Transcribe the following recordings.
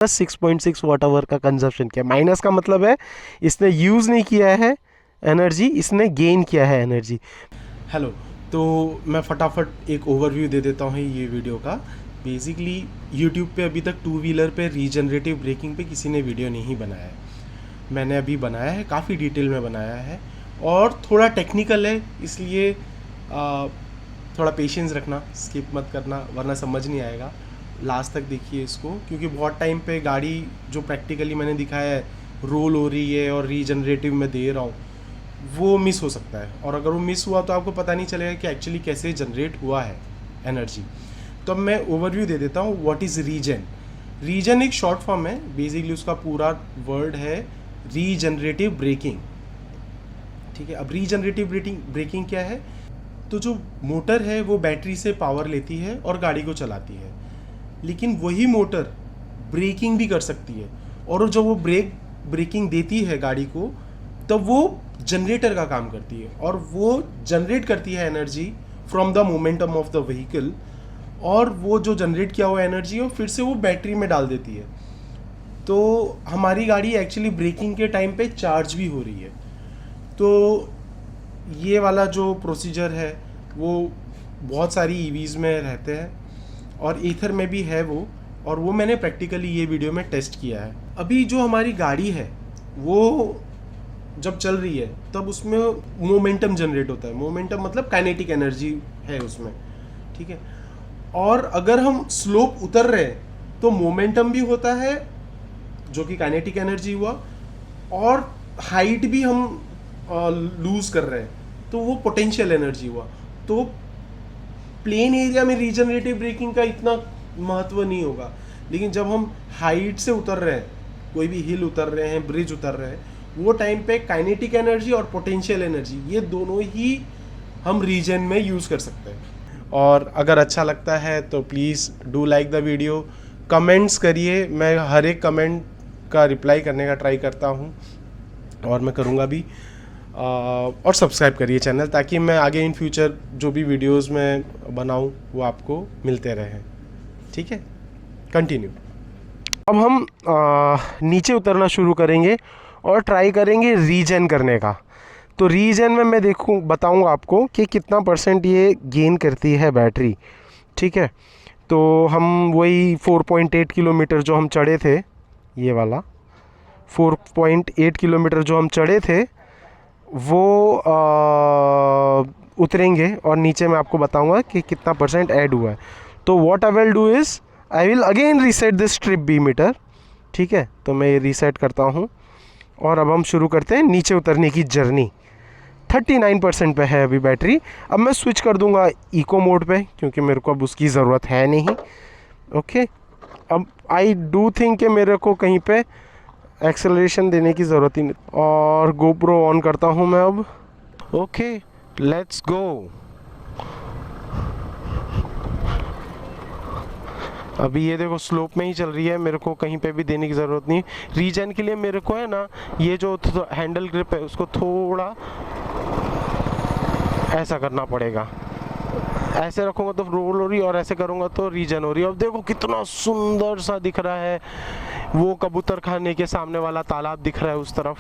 6.6 watt hour का consumption किया। Minus का मतलब है इसने यूज़ नहीं किया है एनर्जी, इसने गेन किया है एनर्जी। हेलो, तो मैं फटाफट एक ओवरव्यू दे देता हूँ ये वीडियो का। बेसिकली यूट्यूब पे अभी तक टू व्हीलर पे रीजनरेटिव ब्रेकिंग पे किसी ने वीडियो नहीं बनाया है। मैंने अभी बनाया है, काफ़ी डिटेल में बनाया है और थोड़ा टेक्निकल है, इसलिए थोड़ा पेशेंस रखना, स्किप मत करना वरना समझ नहीं आएगा। लास्ट तक देखिए इसको, क्योंकि बहुत टाइम पे गाड़ी जो प्रैक्टिकली मैंने दिखाया है रोल हो रही है और रीजनरेटिव में दे रहा हूँ, वो मिस हो सकता है। और अगर वो मिस हुआ तो आपको पता नहीं चलेगा कि एक्चुअली कैसे जनरेट हुआ है एनर्जी। तो अब मैं ओवरव्यू दे देता हूँ व्हाट इज़ रीजन। रीजन एक शॉर्ट फॉर्म है, बेसिकली उसका पूरा वर्ड है रीजनरेटिव ब्रेकिंग। ठीक है, अब रीजनरेटिव ब्रेकिंग क्या है? तो जो मोटर है वो बैटरी से पावर लेती है और गाड़ी को चलाती है, लेकिन वही मोटर ब्रेकिंग भी कर सकती है। और जब वो ब्रेकिंग देती है गाड़ी को, तब वो जनरेटर का काम करती है और वो जनरेट करती है energy from the momentum of the vehicle. और वो जो जनरेट किया हुआ एनर्जी है फिर से वो बैटरी में डाल देती है। तो हमारी गाड़ी एक्चुअली ब्रेकिंग के टाइम पे चार्ज भी हो रही है। तो ये वाला जो प्रोसीजर है वो बहुत सारी ईवीज़ में रहते हैं और ईथर में भी है वो, और वो मैंने प्रैक्टिकली ये वीडियो में टेस्ट किया है। अभी जो हमारी गाड़ी है वो जब चल रही है तब उसमें मोमेंटम जनरेट होता है। मोमेंटम मतलब काइनेटिक एनर्जी है उसमें, ठीक है। और अगर हम स्लोप उतर रहे हैं तो मोमेंटम भी होता है जो कि काइनेटिक एनर्जी हुआ, और हाइट भी हम लूज कर रहे हैं तो वो पोटेंशियल एनर्जी हुआ। तो प्लेन एरिया में रीजनरेटिव ब्रेकिंग का इतना महत्व नहीं होगा, लेकिन जब हम हाइट से उतर रहे हैं, कोई भी हिल उतर रहे हैं, ब्रिज उतर रहे हैं, वो टाइम पे काइनेटिक एनर्जी और पोटेंशियल एनर्जी ये दोनों ही हम रीजन में यूज़ कर सकते हैं। और अगर अच्छा लगता है तो please do like the video, comments करिए, मैं हर एक कमेंट का रिप्लाई करने का ट्राई करता हूँ और मैं करूँगा भी। और सब्सक्राइब करिए चैनल, ताकि मैं आगे इन फ्यूचर जो भी वीडियोस में बनाऊँ वो आपको मिलते रहें। ठीक है, कंटिन्यू। अब हम नीचे उतरना शुरू करेंगे और ट्राई करेंगे रीजन करने का। तो रीजन में मैं बताऊंगा आपको कि कितना % ये गेन करती है बैटरी। ठीक है, तो हम वही 4.8 किलोमीटर जो हम चढ़े थे, ये वाला 4.8 किलोमीटर जो हम चढ़े थे वो उतरेंगे और नीचे मैं आपको बताऊंगा कि कितना % ऐड हुआ है। तो what I will do is I will again reset this trip B meter. ठीक है, तो मैं ये रीसेट करता हूँ और अब हम शुरू करते हैं नीचे उतरने की जर्नी। 39% पे है अभी बैटरी। अब मैं स्विच कर दूंगा इको मोड पे, क्योंकि मेरे को अब उसकी ज़रूरत है नहीं। ओके, अब आई डू थिंक कि मेरे को कहीं पे एक्सेलरेशन देने की ज़रूरत ही नहीं। और गोप्रो ऑन करता हूँ मैं अब। Okay, let's go. अभी ये देखो स्लोप में ही चल रही है, मेरे को कहीं पे भी देने की ज़रूरत नहीं। रीजन के लिए मेरे को है ना, ये जो हैंडल ग्रिप है उसको थोड़ा ऐसा करना पड़ेगा। ऐसे रखूँगा तो रोल हो रही, और ऐसे करूँगा तो रीजन हो रही है। अब देखो कितना सुंदर सा दिख रहा है, वो कबूतर खाने के सामने वाला तालाब दिख रहा है उस तरफ,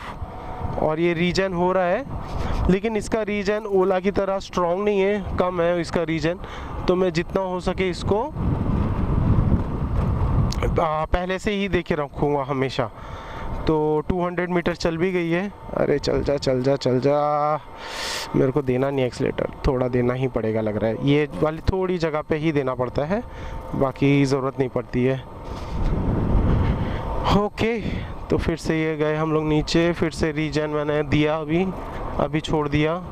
और ये रीजन हो रहा है। लेकिन इसका रीजन ओला की तरह स्ट्रॉन्ग नहीं है, कम है इसका रीजन। तो मैं जितना हो सके इसको पहले से ही देखे रखूँगा हमेशा। तो 200 मीटर चल भी गई है। अरे चल जा चल जा चल जा, मेरे को देना नहीं एक्सीलेटर, थोड़ा देना ही पड़ेगा लग रहा है। ये वाली थोड़ी जगह पे ही देना पड़ता है, बाकी ज़रूरत नहीं पड़ती है। ओके, तो फिर से ये गए हम लोग नीचे, फिर से रीजन मैंने दिया, अभी छोड़ दिया।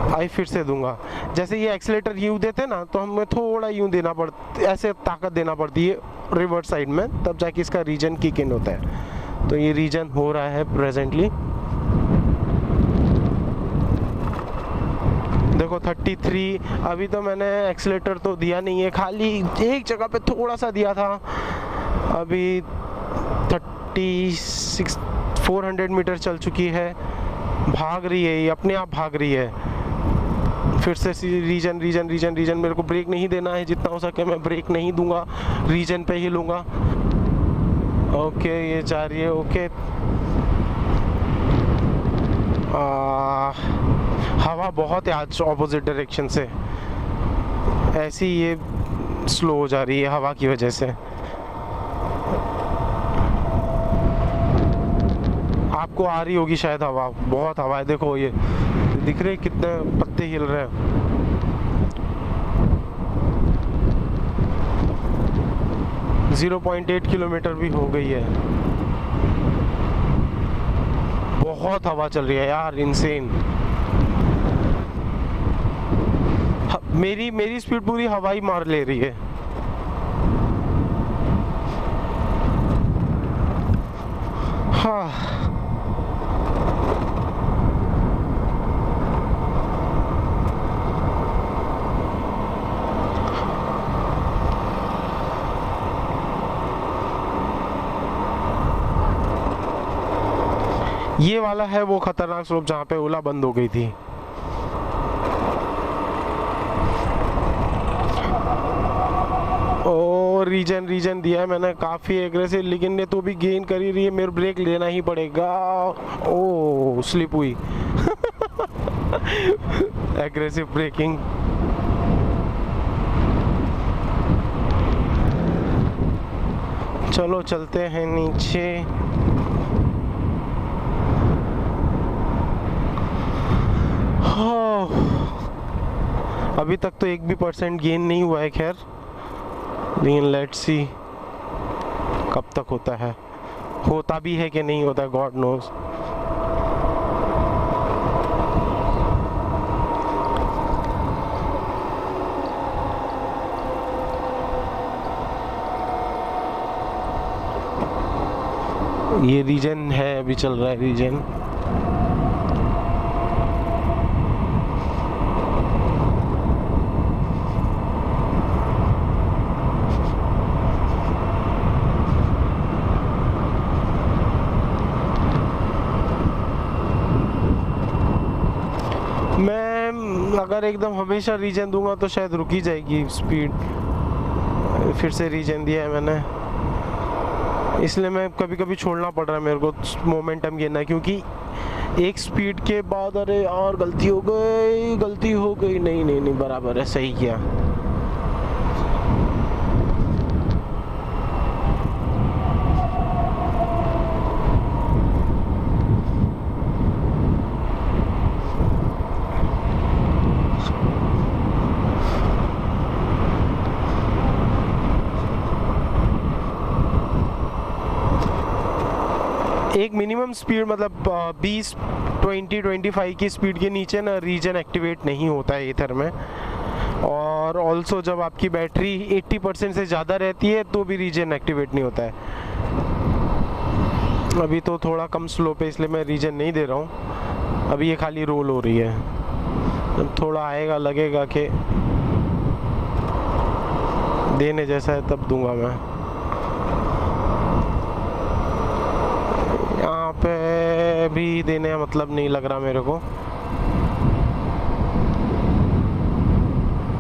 आई फिर से दूंगा। जैसे ये एक्सीलेटर यूँ देते ना, तो हमें थोड़ा यूँ देना पड़ता, ऐसे ताकत देना पड़ती है रिवर्स साइड में, तब जाके इसका रीजन किक इन होता है। तो ये रीजन हो रहा है प्रेजेंटली। देखो 33। अभी तो मैंने एक्सीलेटर तो दिया नहीं है, खाली एक जगह पे थोड़ा सा दिया था। अभी 36 400 मीटर चल चुकी है। भाग रही है ये, अपने आप भाग रही है। फिर से रीजन रीजन रीजन रीजन। मेरे को ब्रेक नहीं देना है, जितना हो सके मैं ब्रेक नहीं दूंगा, रीजन पे ही लूँगा। ओके ये जा रही है, ओके। हवा बहुत है आज ऑपोजिट डायरेक्शन से, ऐसी ये स्लो हो जा रही है हवा की वजह से। आपको आ रही होगी शायद हवा, बहुत हवा है। देखो ये दिख रहे कितने पत्ते हिल रहे हैं। .8 किलोमीटर भी हो गई है। बहुत हवा चल रही है यार, इनसेन। मेरी स्पीड पूरी हवा ही मार ले रही है। हाँ ये वाला है वो खतरनाक स्लोप जहाँ पे ओला बंद हो गई थी। ओ रीजन रीजन दिया है मैंने काफ़ी एग्रेसिव, लेकिन ये तो भी गेन कर ही रही है। मेरे ब्रेक लेना ही पड़ेगा। ओ स्लिप हुई। Aggressive braking. चलो चलते हैं नीचे। अभी तक तो 1 भी % गेन नहीं हुआ है खैर, लेकिन लेट्स सी कब तक होता है, होता भी है कि नहीं होता, गॉड नोज। ये रीजन है, अभी चल रहा है रीजन। मैं अगर एकदम हमेशा रीजन दूंगा तो शायद रुक ही जाएगी स्पीड। फिर से रीजन दिया है मैंने, इसलिए मैं कभी कभी छोड़ना पड़ रहा है मेरे को मोमेंटम गिरना, क्योंकि एक स्पीड के बाद अरे यार गलती हो गई। नहीं बराबर है, सही किया। एक मिनिमम स्पीड मतलब 20-25 की स्पीड के नीचे ना रीजन एक्टिवेट नहीं होता है ईथर में। और ऑल्सो जब आपकी बैटरी 80% से ज़्यादा रहती है तो भी रीजन एक्टिवेट नहीं होता है। अभी तो थोड़ा कम स्लो पे, इसलिए मैं रीजन नहीं दे रहा हूँ। अभी ये खाली रोल हो रही है, जब थोड़ा आएगा लगेगा कि देने जैसा है तब दूंगा मैं। यहाँ पे भी देने का मतलब नहीं लग रहा मेरे को,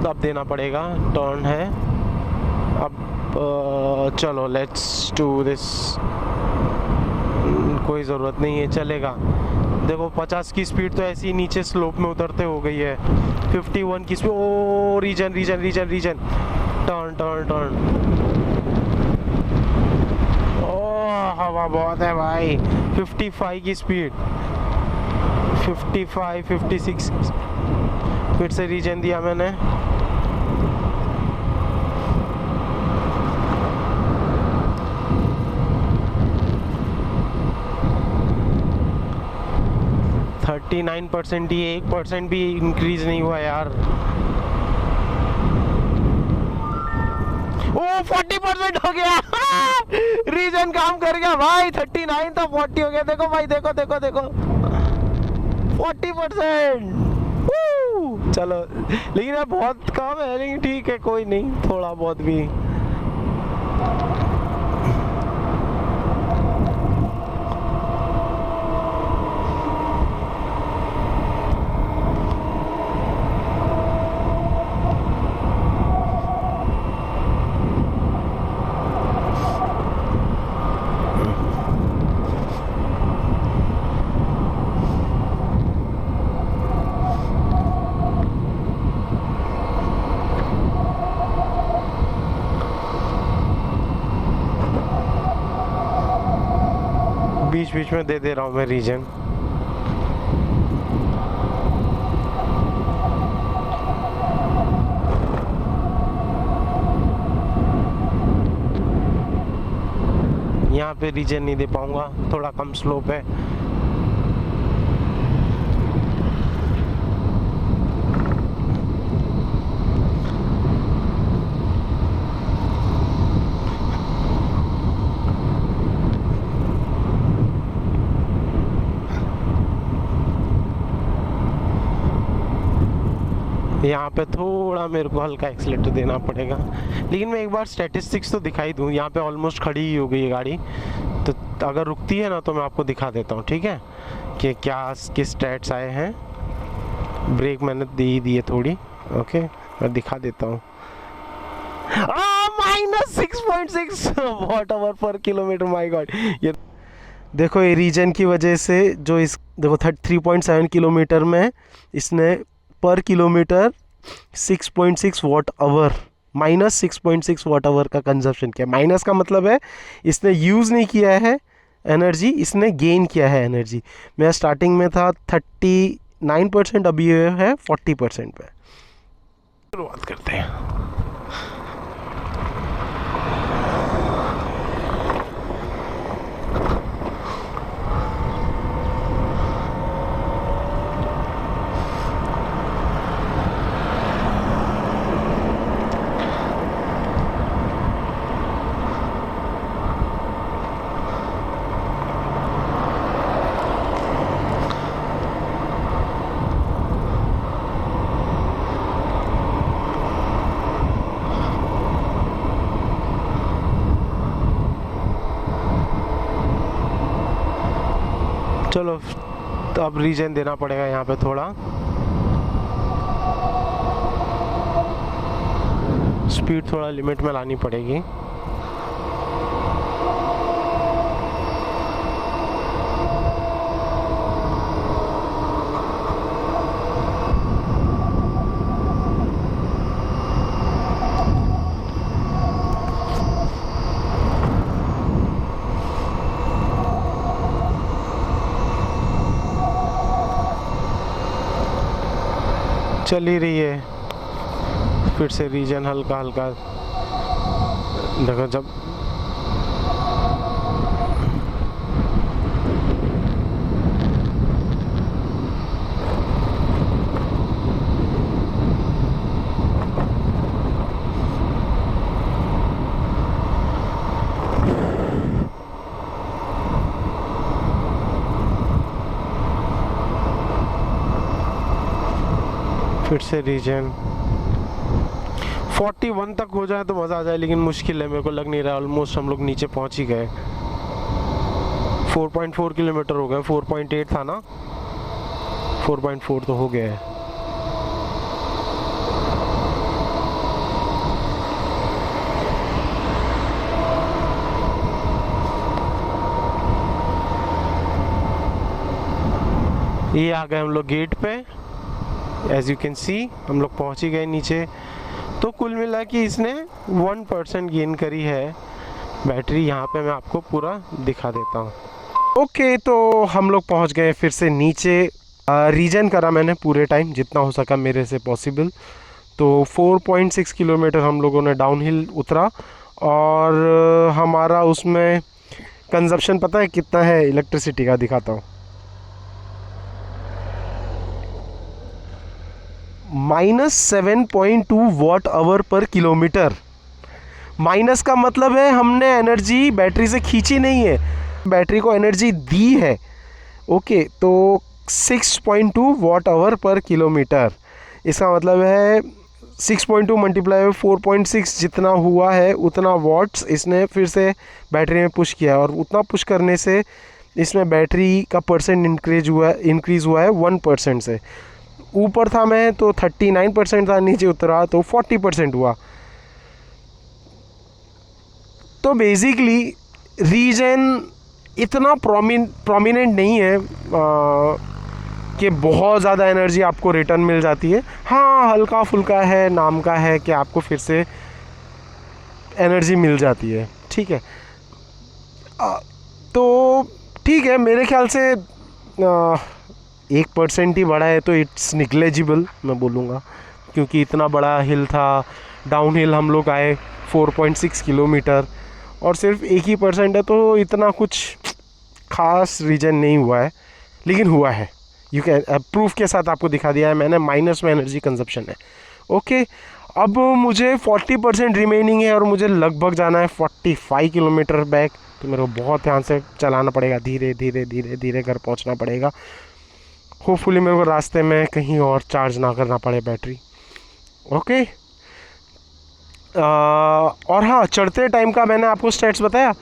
अब देना पड़ेगा। टर्न है अब। चलो लेट्स डू दिस। कोई ज़रूरत नहीं है, चलेगा। देखो 50 की स्पीड तो ऐसी नीचे स्लोप में उतरते हो गई है। 51 की स्पीड। ओ reason reason reason reason. Turn turn turn. ओह हवा बहुत है भाई। 55 की स्पीड। 55 56। फिर से रीजन दिया मैंने। थर्टी 9% ही, 1% भी इंक्रीज नहीं हुआ यार। ओ 40% हो गया। रीजन काम कर गया भाई। 39 था 40 हो गया। देखो भाई, देखो देखो देखो 40%। चलो लेकिन यार बहुत कम है, लेकिन ठीक है कोई नहीं, थोड़ा बहुत भी। बीच बीच में दे रहा हूँ मैं रीजन। यहाँ पे रीजन नहीं दे पाऊंगा, थोड़ा कम स्लोप है। यहाँ पे थोड़ा मेरे को हल्का एक्सीलेटर देना पड़ेगा, लेकिन मैं एक बार स्टैटिस्टिक्स तो दिखाई दूँ। यहाँ पे ऑलमोस्ट खड़ी ही हो गई है गाड़ी, तो अगर रुकती है ना तो मैं आपको दिखा देता हूँ, ठीक है, कि क्या किस स्टैट्स आए हैं। ब्रेक मैंने दे ही दी है थोड़ी, ओके, मैं दिखा देता हूँ। -6.6 वॉट आवर पर किलोमीटर, माय गॉड। ये देखो, ये रीजन की वजह से जो इस देखो 3.7 किलोमीटर में इसने पर kilometre 6.6 watt hour, -6.6 watt hour का कंजप्शन किया। माइनस का मतलब है इसने यूज़ नहीं किया है एनर्जी, इसने गेन किया है एनर्जी। मैं स्टार्टिंग में था 39%, अभी ये है 40% पे। शुरुआत करते हैं। चलो, तो अब रीजन देना पड़ेगा यहाँ पे थोड़ा। स्पीड थोड़ा लिमिट में लानी पड़ेगी। चल ही रही है, फिर से रीजन हल्का हल्का। देखो, जब फिर से रीजन 41 तक हो जाए तो मज़ा आ जाए, लेकिन मुश्किल है, मेरे को लग नहीं रहा। ऑलमोस्ट हम लोग नीचे पहुंच ही गए। 4.4 किलोमीटर हो गए, 4.8 था ना, 4.4 तो हो गया है। ये आ गए हम लोग गेट पे। एज यू कैन सी हम लोग पहुंच ही गए नीचे। तो कुल मिला कि इसने 1% गेन करी है बैटरी। यहाँ पे मैं आपको पूरा दिखा देता हूँ। ओके, तो हम लोग पहुँच गए फिर से नीचे। रीजन करा मैंने पूरे टाइम जितना हो सका मेरे से पॉसिबल। तो 4.6 किलोमीटर हम लोगों ने डाउनहिल उतरा, और हमारा उसमें कंजप्शन पता है कितना है इलेक्ट्रिसिटी का, दिखाता हूँ। -7.2 वॉट आवर पर किलोमीटर। माइनस का मतलब है हमने एनर्जी बैटरी से खींची नहीं है, बैटरी को एनर्जी दी है। ओके, तो 6.2 वॉट आवर पर किलोमीटर, इसका मतलब है 6.2 मल्टीप्लाई 4.6 जितना हुआ है उतना वॉट्स इसने फिर से बैटरी में पुश किया है। और उतना पुश करने से इसमें बैटरी का परसेंट इंक्रीज़ हुआ है 1% से। ऊपर था मैं तो 39% था, नीचे उतरा तो 40% हुआ। तो बेसिकली रीजन इतना प्रोमिनेंट नहीं है कि बहुत ज़्यादा एनर्जी आपको रिटर्न मिल जाती है। हाँ, हल्का फुल्का है, नाम का है कि आपको फिर से एनर्जी मिल जाती है, ठीक है। तो ठीक है, मेरे ख्याल से 1% ही बड़ा है तो इट्स निग्लेजिबल मैं बोलूँगा, क्योंकि इतना बड़ा हिल था, डाउन हिल हम लोग आए 4.6 किलोमीटर और सिर्फ 1% है, तो इतना कुछ खास रीजन नहीं हुआ है, लेकिन हुआ है। यू कैन प्रूफ के साथ आपको दिखा दिया है मैंने, माइनस में एनर्जी कंजप्शन है। ओके, अब मुझे 40% रिमेनिंग है और मुझे लगभग जाना है 45 किलोमीटर बैक, तो मेरे को बहुत ध्यान से चलाना पड़ेगा, धीरे धीरे धीरे धीरे घर पहुंचना पड़ेगा। होपफुली मेरे को रास्ते में कहीं और चार्ज ना करना पड़े बैटरी। ओके, और हाँ, चढ़ते टाइम का मैंने आपको स्टेट्स बताया।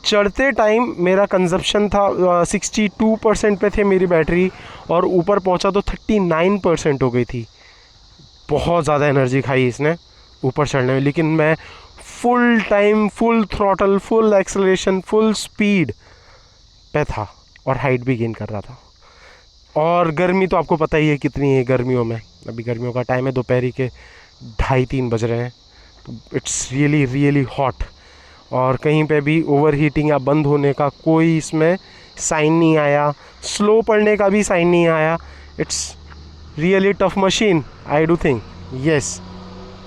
चढ़ते टाइम मेरा कंजप्शन था 62% पे थे मेरी बैटरी, और ऊपर पहुंचा तो 39% हो गई थी। बहुत ज़्यादा एनर्जी खाई इसने ऊपर चढ़ने में, लेकिन मैं full time, full throttle, full acceleration, full speed पे था और हाइट भी गेन कर रहा था। और गर्मी तो आपको पता ही है कितनी है गर्मियों में। अभी गर्मियों का टाइम है, दोपहर के 2:30-3 बज रहे हैं, तो इट्स रियली रियली हॉट। और कहीं पे भी ओवर हीटिंग या बंद होने का कोई इसमें साइन नहीं आया, स्लो पड़ने का भी साइन नहीं आया। It's really tough machine, I do think. Yes,